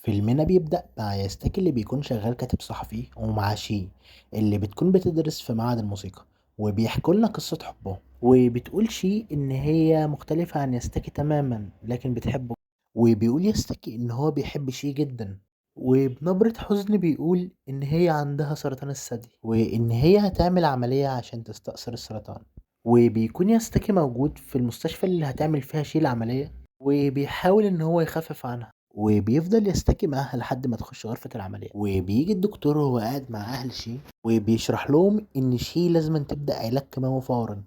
فيلمنا بيبدأ مع ياستاكي اللي بيكون شغال كاتب صحفي ومع شي اللي بتكون بتدرس في معهد الموسيقى، وبيحكوا لنا قصة حبهم. وبتقول شي إن هي مختلفة عن ياستاكي تماما لكن بتحبه، وبيقول ياستاكي إن هو بيحب شي جدا، وبنبرة حزن بيقول إن هي عندها سرطان الثدي وإن هي هتعمل عملية عشان تستأثر السرطان. وبيكون ياستاكي موجود في المستشفى اللي هتعمل فيها شي العملية، وبيحاول إن هو يخفف عنها، وبيفضل يستكي معاها لحد ما تخش غرفة العملية. وبيجي الدكتور وهو قاعد مع أهل شي وبيشرح لهم إن شي لازم تبدأ علاج كيماوي فورا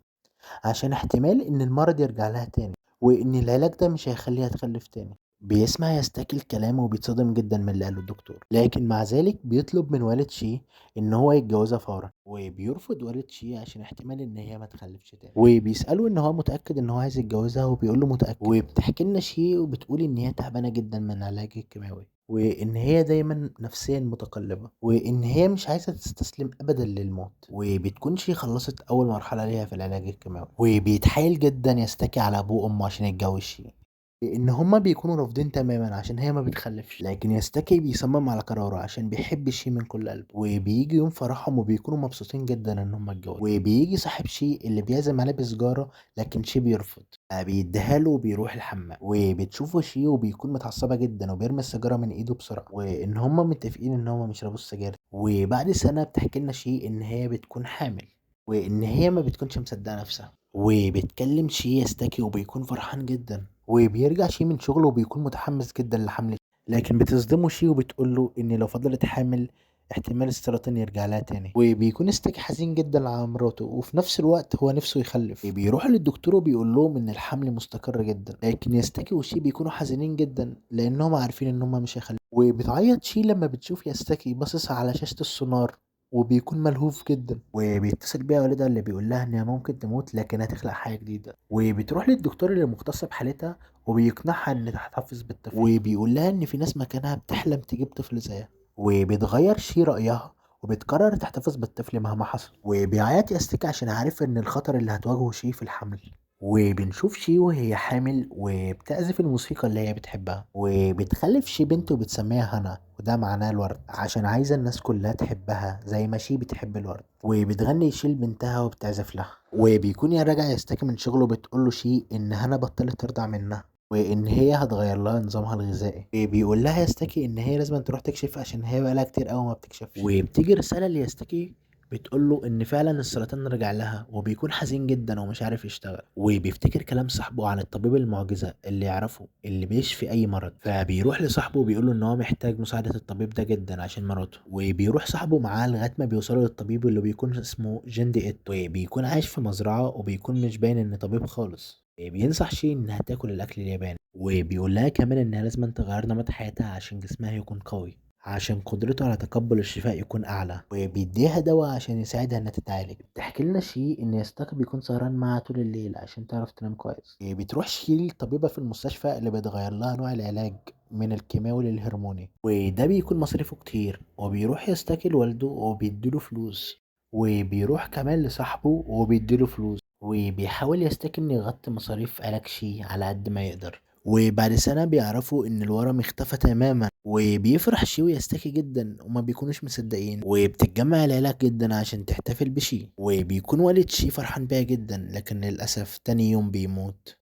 عشان احتمال إن المرض يرجع لها تاني، وإن العلاج ده مش هيخليها تخلف تاني. بيسمع يستاكي الكلام وبيتصدم جدا من اللي قاله الدكتور، لكن مع ذلك بيطلب من والد شي ان هو يتجوزها فورا، وبيرفض والد شي عشان احتمال ان هي ما تخلفش تاني. وبيسأله ان هو متأكد ان هو عايز يتجوزها وبيقول له متأكد. وبتحكي لنا شي وبتقول ان هي تعبانة جدا من العلاج الكيماوي، وان هي دايما نفسيا متقلبة، وان هي مش عايزة تستسلم ابدا للموت. وبتكون شي خلصت اول مرحلة ليها في العلاج الكيماوي، وبيتحايل جدا يستكي على ابوه وامه عشان يتجوز شي، ان هما بيكونوا رافضين تماما عشان هي ما بتخلفش. لكن يستكي بيصمم على قراره عشان بيحب شي من كل قلبه. وبيجي يوم فرحهم وبيكونوا مبسوطين جدا ان هما اتجوزوا، وبيجي صاحب شي اللي بيعزم عليه بسجاره لكن شي بيرفض، بيديها له وبيروح الحمام. وبتشوفه شي وبيكون متعصبه جدا وبيرمي السيجاره من ايده بسرعه، وان هما متفقين ان هما مش يشربوا السجاير. وبعد سنه بتحكي لنا شي ان هي بتكون حامل، وان هي ما بتكونش مصدقه نفسها. وبيتكلم شي يستكي وبيكون فرحان جدا، وبيرجع شي من شغله وبيكون متحمس جدا لحمل، لكن بتصدمه شي وبتقول له ان لو فضلت حامل احتمال السرطان يرجع لها تاني. وبيكون استكي حزين جدا على مراته، وفي نفس الوقت هو نفسه يخلف. بيروح للدكتور وبيقول لهم ان الحمل مستقر جدا، لكن يستكي وشي بيكونوا حزينين جدا لانهم عارفين ان هم مش هيخلفوا. وبتعيط شي لما بتشوف يستكي باصص على شاشة السونار، وبيكون ملهوف جدا. وبيتصل بيها والدها اللي بيقول لها انها ممكن تموت لكن هتخلق حياة جديدة. وبتروح للدكتور اللي مختص بحالتها وبيقنعها ان تحتفظ بالطفل، وبيقول لها ان في ناس مكانها بتحلم تجيب طفل زيها. وبتغير شي رأيها وبتقرر تحتفظ بالطفل مهما حصل. وبيعيط يستيك عشان عارف ان الخطر اللي هتواجهه شي في الحمل. وبنشوف شي وهي حامل وبتعزف الموسيقى اللي هي بتحبها، وبتخلف شي بنت وبتسميها هنا، وده معناه الورد عشان عايزة الناس كلها تحبها زي ما شي بتحب الورد. وبتغني شي لبنتها وبتعزف لها. وبيكون يا راجع يستكي من شغله بتقوله شي ان هنا بطلت ترضع منها وان هي هتغير لها نظامها الغذائي. بيقول لها يستكي ان هي لازم تروح تكشف عشان هي بقالها كتير قوي ما بتكشفش. وبتيجي رسالة ليستكي بتقول له ان فعلا السرطان رجع لها، وبيكون حزين جدا ومش عارف يشتغل. وبيفتكر كلام صاحبه عن الطبيب المعجزة اللي يعرفه اللي بيشفي اي مرض، فبيروح لصاحبه وبيقول له ان هو محتاج مساعدة الطبيب ده جدا عشان مراته. وبيروح صاحبه معاه لغاية ما بيوصلوا للطبيب اللي بيكون اسمه جندي ات، وبيكون عايش في مزرعة وبيكون مش باين ان طبيب خالص. بينصح شي انها تاكل الاكل الياباني، وبيقول لها كمان انها لازم تغير نمط حياتها عشان جسمها يكون قوي، عشان قدرته على تقبل الشفاء يكون اعلى. وبيديها دواء عشان يساعدها انها تتعالج. بتحكي لنا شي ان يستاك بيكون سهران معاها طول الليل عشان تعرف تنام كويس. بتروح شي للطبيبة في المستشفى اللي بتغير لها نوع العلاج من الكيماوي للهرموني، وده بيكون مصاريفه كتير. وبيروح يستاكي لوالده وبيديله فلوس، وبيروح كمان لصاحبه وبيديله فلوس، وبيحاول يستاكي انه يغطي مصاريف علاج شي على قد ما يقدر. وبعد سنة بيعرفوا ان الورم اختفى تماما، وبيفرح شي ويستكي جدا وما بيكونوش مصدقين. وبتتجمع العيلة جدا عشان تحتفل بشي، وبيكون والد شي فرحان بيها جدا، لكن للأسف تاني يوم بيموت.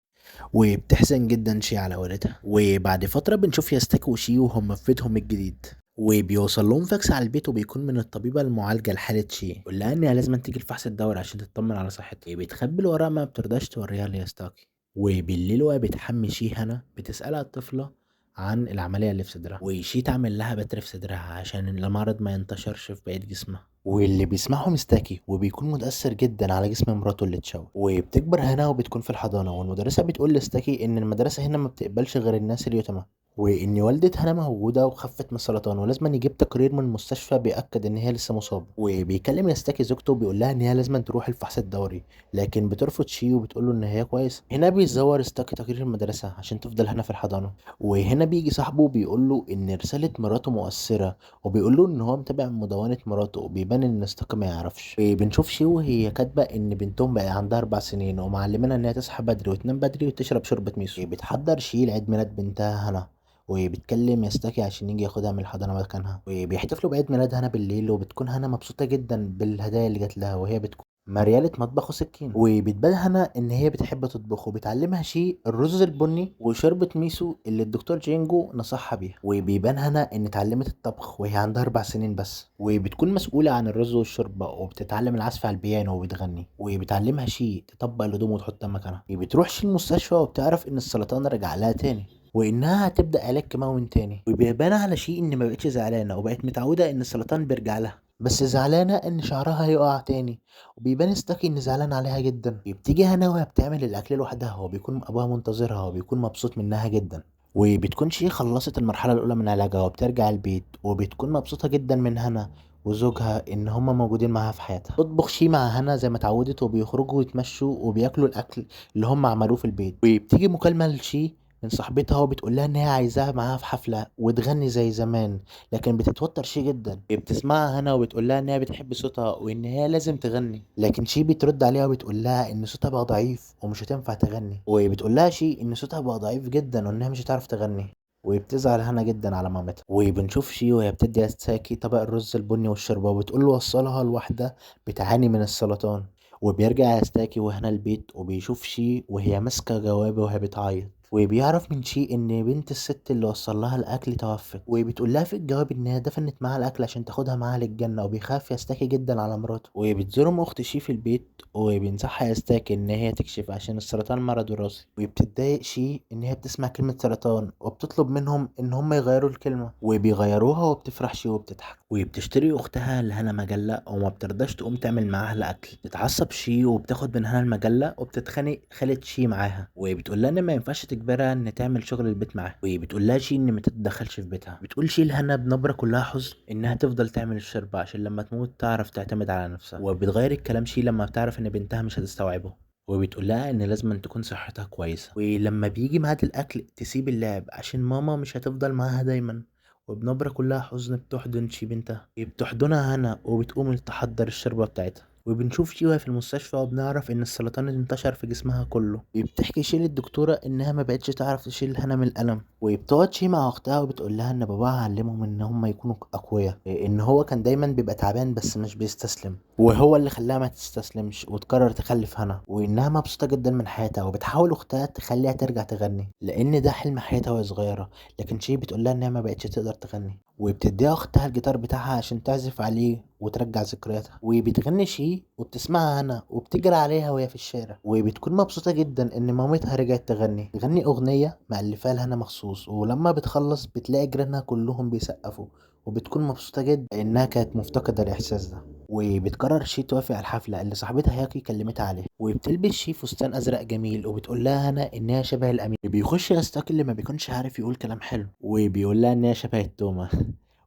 وبتحزن جدا شي على والدها. وبعد فترة بنشوف يستكي وشي وهم في بيتهم الجديد، وبيوصل لهم فاكس على البيت وبيكون من الطبيبة المعالجة لحالة شي، يقول لها انها لازم تيجي الفحص الدوري عشان تطمن على صحتها. بتخبي الورقة ما بترضاش توريها ليستاكي. وبالليل وهي بتحمي شي هنا بتسألها الطفلة عن العملية اللي في صدرها، وشي تعمل لها بتر في صدرها عشان المرض ما ينتشرش في بقية جسمها. واللي بيسمعه مستاكي وبيكون متأثر جدا على جسم مراته اللي اتشوه. وبتكبر هنا وبتكون في الحضانة، والمدرسة بتقول لستاكي إن المدرسة هنا ما بتقبلش غير الناس اليتامى، وإن والدة هنا موجودة وخفت من السرطان ولازم يجيب تقرير من المستشفى بيأكد إن هي لسه مصابة. وبيكلم يستاكي زوجته وبيقول لها إن هي لازم تروح الفحص الدوري، لكن بترفض شي وبتقول له إن هي كويسة. هنا بيزور ستاكي تقرير المدرسة عشان تفضل هنا في الحضانة. وهنا بيجي صاحبه بيقول له إن رسالة مراته مؤثرة، وبيقول له ان هو متابع مدونة مراته، وبيبان ان ستاكا ما يعرفش. بنشوف شيو وهي كاتبة ان بنتهم بقى عندها 4 سنين ومعلمينها انها تصحى بدري وتنام بدري وتشرب شوربة ميسو. بتحضر شي لعيد ميلاد بنتها هنا، وبتكلم ياستاكي عشان يجي ياخدها من الحضانة مكانها، وبيحتفلوا بعيد ميلاد هنا بالليل، وبتكون هنا مبسوطة جدا بالهدايا اللي جات لها، وهي بتكون مريالة مطبخ وسكين. وبتبان هنا ان هي بتحب تطبخ، وبتعلمها شي الرز البني وشوربة ميسو اللي الدكتور جينجو نصحها بيها. وبيبان هنا ان اتعلمت الطبخ وهي عندها 4 سنين بس، وبتكون مسؤولة عن الرز والشوربة، وبتتعلم العزف على البيانو وبتغني. وبتعلمها شي تطبق الهدوم وتحطها مكانها. بتروح شي المستشفى وبتعرف ان السرطان رجع لها تاني، وانها هتبدا علاج كيماوي من تاني. وبيبان على شيء ان ما بقتش زعلانه، وبقت متعوده ان السرطان بيرجع لها، بس زعلانه ان شعرها هيقع تاني. وبيبان استاكي ان زعلان عليها جدا. بتيجي هنا وهي بتعمل الاكل لوحدها، وبيكون ابوها منتظرها، وبيكون مبسوط منها جدا. وبتكون شي خلصت المرحله الاولى من علاجها، وبترجع البيت، وبتكون مبسوطه جدا من هنا وزوجها ان هما موجودين معاها في حياتها. تطبخ شي مع هنا زي ما اتعودت، وبيخرجوا يتمشوا وبياكلوا الاكل اللي هم عملوه في البيت. وبتيجي مكالمه لشي من صاحبتها، وبتقول لها ان هي عايزاها معاها في حفله وتغني زي زمان، لكن بتتوتر شي جدا. بتسمعها هنا وبتقول لها ان هي بتحب صوتها وان هي لازم تغني، لكن شي بترد عليها وبتقول لها ان صوتها بقى ضعيف ومش هتنفع تغني. وبتقول لها شي ان صوتها بقى ضعيف جدا وانها مش هتعرف تغني. وبتزعل هنا جدا على مامتها. وبنشوف شي وهي بتدي ساكي طبق الرز البني والشوربه، وبتقول له وصلها لواحده بتعاني من السرطان. وبيرجع يستاكي وهنا البيت، وبيشوف شي وهي ماسكة جوابه وهي بتعيط. وبيعرف من شي ان بنت الست اللي وصل لها الاكل توفت، وبتقول لها في الجواب ان هي دفنت معاها الاكل عشان تاخدها معاها للجنه. وبيخاف يستاكي جدا على مراته. وبتزورهم اخت شي في البيت، وبينصحها يستاكي ان هي تكشف عشان السرطان مرض وراثي. وبتتضايق شي ان هي بتسمع كلمه سرطان، وبتطلب منهم ان هم يغيروا الكلمه، وبيغيروها. وبتفرح شي وبتضحك. وبتشتري اختها لهنا مجله، وما بترضاش تقوم تعمل معاها الاكل. تتعصب شي وبتاخد من هنا المجله، وبتتخانق خالة شي معاها، وبتقول لها ان ما ينفعش تجبرها ان تعمل شغل البيت معاها. وبتقول لها شي ان ما تتدخلش في بيتها. بتقول شي لهنا بنبره كلها حزن انها تفضل تعمل الشرب عشان لما تموت تعرف تعتمد على نفسها. وبتغير الكلام شي لما بتعرف ان بنتها مش هتستوعبه. وبتقول لها ان لازم أن تكون صحتها كويسه، ولما بيجي ميعاد الاكل تسيب اللعب عشان ماما مش هتفضل معاها دايما. وبنبرة كلها حزن بتحضن شي بنتها. بتحضنها هنا وبتقوم تحضر الشوربة بتاعتها. وبنشوف شي وهي في المستشفى، وبنعرف ان السرطان انتشر في جسمها كله. وبتحكي شي للدكتورة انها ما بقتش تعرف تشيل هنا من الالم. وبتقعد شي مع اختها وبتقول لها ان باباها علمهم ان هم يكونوا اقوياء، ان هو كان دايما بيبقى تعبان بس مش بيستسلم، وهو اللي خلاها ما تستسلمش وتقرر تخلف هنا. وانها مبسوطة جدا من حياتها، وبتحاول اختها تخليها ترجع تغني لان ده حلم حياتها وهي صغيرة. لكن شي بتقول لها انها ما بقتش تقدر تغني، وبتديها اختها الجيتار بتاعها عشان تعزف عليه وترجع ذكرياتها. وبتغني شي وبتسمعها هنا وبتجري عليها وهي في الشارع. وبتكون مبسوطة جدا ان مامتها رجعت تغني اغنية مألفاها لها مخصوص. ولما بتخلص بتلاقي جيرانها كلهم بيسقفوا، وبتكون مبسوطة جدا انها كانت مفتقدة الاحساس ده. وبتقرر شي توافق على الحفلة اللي صاحبتها هياكي كلمتها عليها. وبتلبس شي فستان ازرق جميل، وبتقول لها هنا انها شبه الامير. بيخش يستاك اللي ما بيكونش عارف يقول كلام حلو، وبيقول لها انها شبه التومة.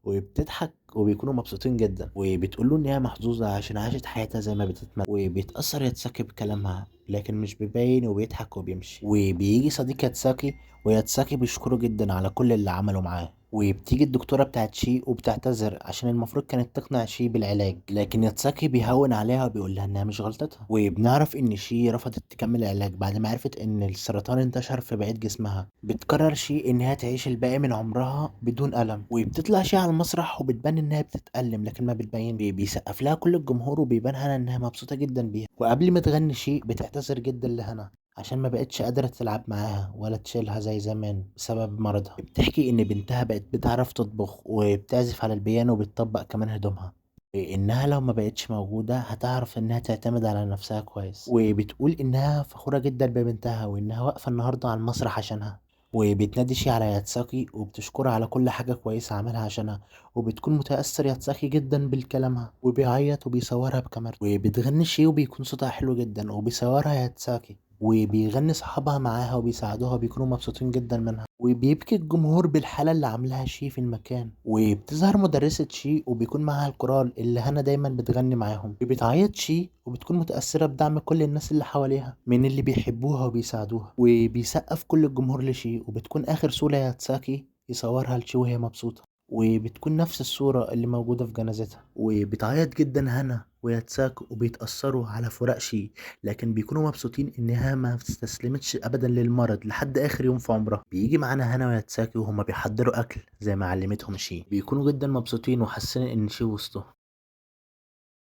وبتضحك وبيكونوا مبسوطين جدا. وبتقول له ان هي محظوظة عشان عاشت حياتها زي ما بتتمنى. وبيتأثر ياتساكي بكلامها لكن مش بيبين، وبيضحك وبيمشي. وبيجي صديق ياتساكي، وياتساكي بيشكره جدا على كل اللي عمله معاه. وبتيجي الدكتورة بتاعت شي وبتعتذر عشان المفروض كانت تقنع شي بالعلاج، لكن ياتساكي بيهون عليها وبيقول لها انها مش غلطتها. وبنعرف ان شي رفضت تكمل العلاج بعد ما عرفت ان السرطان انتشر في بقية جسمها. بتقرر شي انها تعيش الباقي من عمرها بدون ألم. وبتطلع شي على المسرح، وبتبان انها بتتألم لكن ما بتبين. بيسقف لها كل الجمهور، وبيبان هنا انها مبسوطة جدا بيها. وقبل ما تغني شي بتعتذر جدا لهنا عشان ما بقتش قادرة تلعب معاها ولا تشيلها زي زمان بسبب مرضها. بتحكي ان بنتها بقت بتعرف تطبخ وبتعزف على البيانو، وبتطبق كمان هدومها. انها لو ما بقتش موجودة هتعرف انها تعتمد على نفسها كويس. وبتقول انها فخورة جدا ببنتها، وانها واقفة النهاردة على المسرح عشانها. وبتنادي شي على ياتساكي وبتشكرها على كل حاجة كويسة عملها عشانها. وبتكون متأثر ياتساكي جدا بالكلامها، وبيعيط وبيصورها بكاميرا. وبتغني شي وبيكون صوتها حلو جدا، وبيصورها ياتساكي. وبيغني صحابها معاها وبيساعدوها، وبيكونوا مبسوطين جدا منها. وبيبكي الجمهور بالحالة اللي عاملاها شي في المكان. وبتظهر مدرسة شي وبيكون معاها الكورال اللي هنا دايما بتغني معاهم. وبتعيط شي وبتكون متأثرة بدعم كل الناس اللي حواليها من اللي بيحبوها وبيساعدوها. وبيسقف كل الجمهور لشي، وبتكون آخر صورة ياتساكي يصورها لشي وهي مبسوطة. وبتكون نفس الصورة اللي موجودة في جنازتها، وبتعيط جدا هنا وياتساكو وبيتأثروا على فراق شي، لكن بيكونوا مبسوطين انها ما استسلمتش ابدا للمرض لحد اخر يوم في عمرها. بيجي معانا هنا وياتساكي وهما بيحضروا اكل زي ما علمتهم شي، بيكونوا جدا مبسوطين وحاسين ان شي وسطهم.